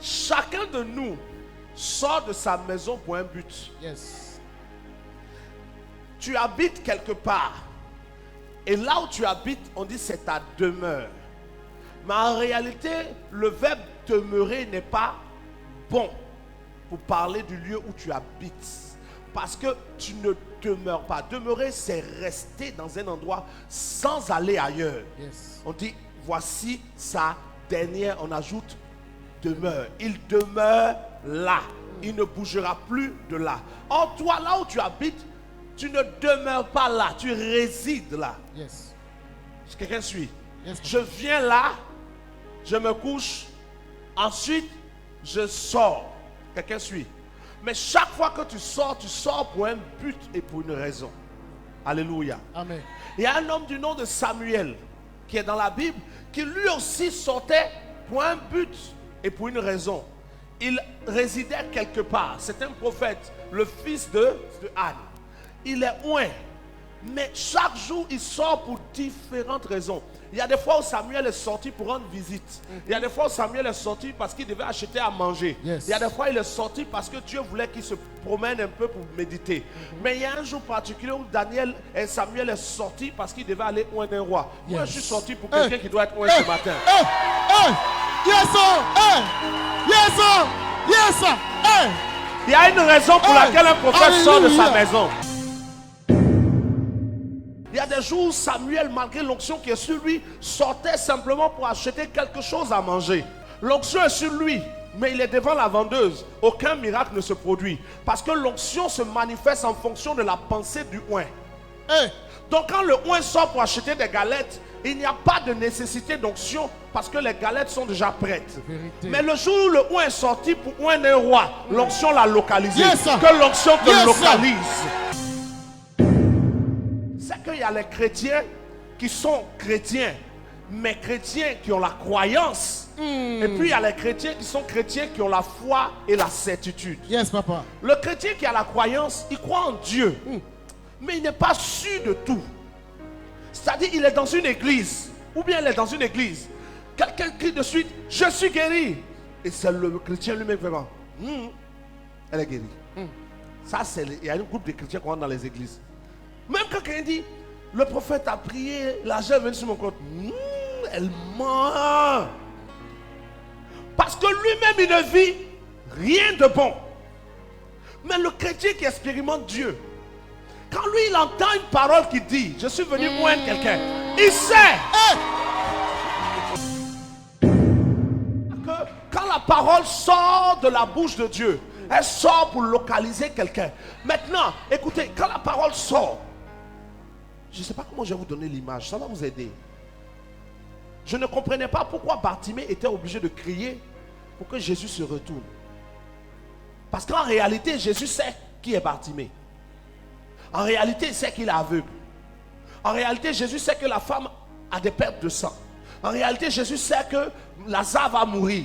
chacun de nous sort de sa maison pour un but. Yes. Tu habites quelque part. Et là où tu habites, on dit c'est ta demeure. Mais en réalité, le verbe demeurer n'est pas bon pour parler du lieu où tu habites. Parce que tu ne demeures pas. Demeurer, c'est rester dans un endroit sans aller ailleurs. Yes. On dit, voici sa dernière, on ajoute demeure. Il demeure là. Il ne bougera plus de là. Or, toi, là où tu habites, tu ne demeures pas là. Tu résides là. Yes. Quelqu'un suit? Yes. Je viens là, je me couche, ensuite, je sors. Quelqu'un suit? Mais chaque fois que tu sors pour un but et pour une raison. Alléluia. Amen. Il y a un homme du nom de Samuel qui est dans la Bible, qui lui aussi sortait pour un but et pour une raison. Il résidait quelque part. C'est un prophète, le fils de Anne. Il est loin. Mais chaque jour, il sort pour différentes raisons. Il y a des fois où Samuel est sorti pour rendre visite. Il y a des fois où Samuel est sorti parce qu'il devait acheter à manger. Yes. Il y a des fois où il est sorti parce que Dieu voulait qu'il se promène un peu pour méditer. Mais il y a un jour particulier où Samuel est sorti parce qu'il devait aller loin d'un roi. Moi, je suis sorti pour quelqu'un qui doit être loin ce matin. Yes, sir. Yes, sir. Yes, sir. Il y a une raison pour laquelle un prophète sort de sa maison. Il y a des jours où Samuel, malgré l'onction qui est sur lui, sortait simplement pour acheter quelque chose à manger. L'onction est sur lui, mais il est devant la vendeuse. Aucun miracle ne se produit. Parce que l'onction se manifeste en fonction de la pensée du oint. Donc quand le oint sort pour acheter des galettes, il n'y a pas de nécessité d'onction parce que les galettes sont déjà prêtes. Mais le jour où le oint est sorti pour oint d'un roi, l'onction l'a localisé. Yes, que l'onction te yes, localise. C'est qu'il y a les chrétiens qui sont chrétiens, mais chrétiens qui ont la croyance. Et puis il y a les chrétiens qui sont chrétiens qui ont la foi et la certitude. Yes, papa. Le chrétien qui a la croyance, il croit en Dieu. Mais il n'est pas sûr de tout. C'est-à-dire, il est dans une église, ou bien il est dans une église. Quelqu'un crie de suite, je suis guéri. Et c'est le chrétien lui-même vraiment. Elle est guérie. Ça, il y a un groupe de chrétiens qui rentrent dans les églises. Même quand quelqu'un dit, le prophète a prié, l'argent est venu sur mon compte. Elle ment. Parce que lui-même, il ne vit rien de bon. Mais le chrétien qui expérimente Dieu, quand lui, il entend une parole qui dit, je suis venu moindre quelqu'un, il sait que quand la parole sort de la bouche de Dieu, elle sort pour localiser quelqu'un. Maintenant, écoutez, quand la parole sort, je ne sais pas comment je vais vous donner l'image, ça va vous aider. Je ne comprenais pas pourquoi Bartimée était obligé de crier pour que Jésus se retourne. Parce qu'en réalité, Jésus sait qui est Bartimée. En réalité, il sait qu'il est aveugle. En réalité, Jésus sait que la femme a des pertes de sang. En réalité, Jésus sait que Lazare va mourir.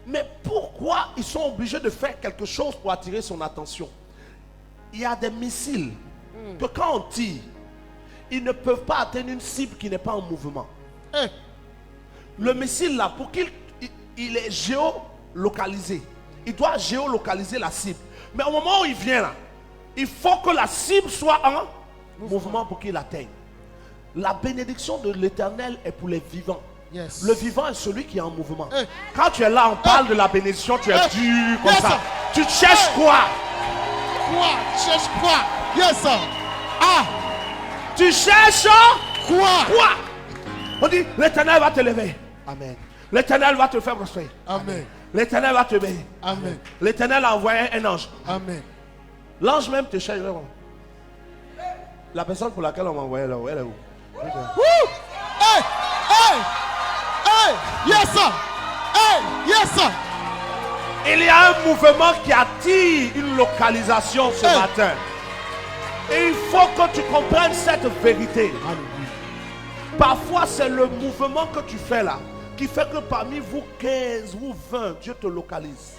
Mais pourquoi ils sont obligés de faire quelque chose pour attirer son attention? Il y a des missiles que quand on tire, ils ne peuvent pas atteindre une cible qui n'est pas en mouvement. Le missile là, pour qu'il est géolocalisé, il doit géolocaliser la cible. Mais au moment où il vient là, il faut que la cible soit en mouvement pour qu'il atteigne. La bénédiction de l'Éternel est pour les vivants. Yes. Le vivant est celui qui est en mouvement. Quand tu es là, on parle de la bénédiction, tu es dur comme ça. Tu cherches quoi? Quoi? Tu cherches quoi? Yes, sir. Tu cherches Quoi? On dit, l'Éternel va te lever. Amen. L'Éternel va te faire prospérer. Amen. L'Éternel va te bénir. Amen. L'Éternel a envoyé un ange. Amen. L'ange même te cherche. La personne pour laquelle on m'a envoyé là, elle est où? Yes, sir. Yes, sir. Il y a un mouvement qui attire une localisation ce matin. Et il faut que tu comprennes cette vérité. Parfois, c'est le mouvement que tu fais là qui fait que parmi vous 15 ou 20, Dieu te localise.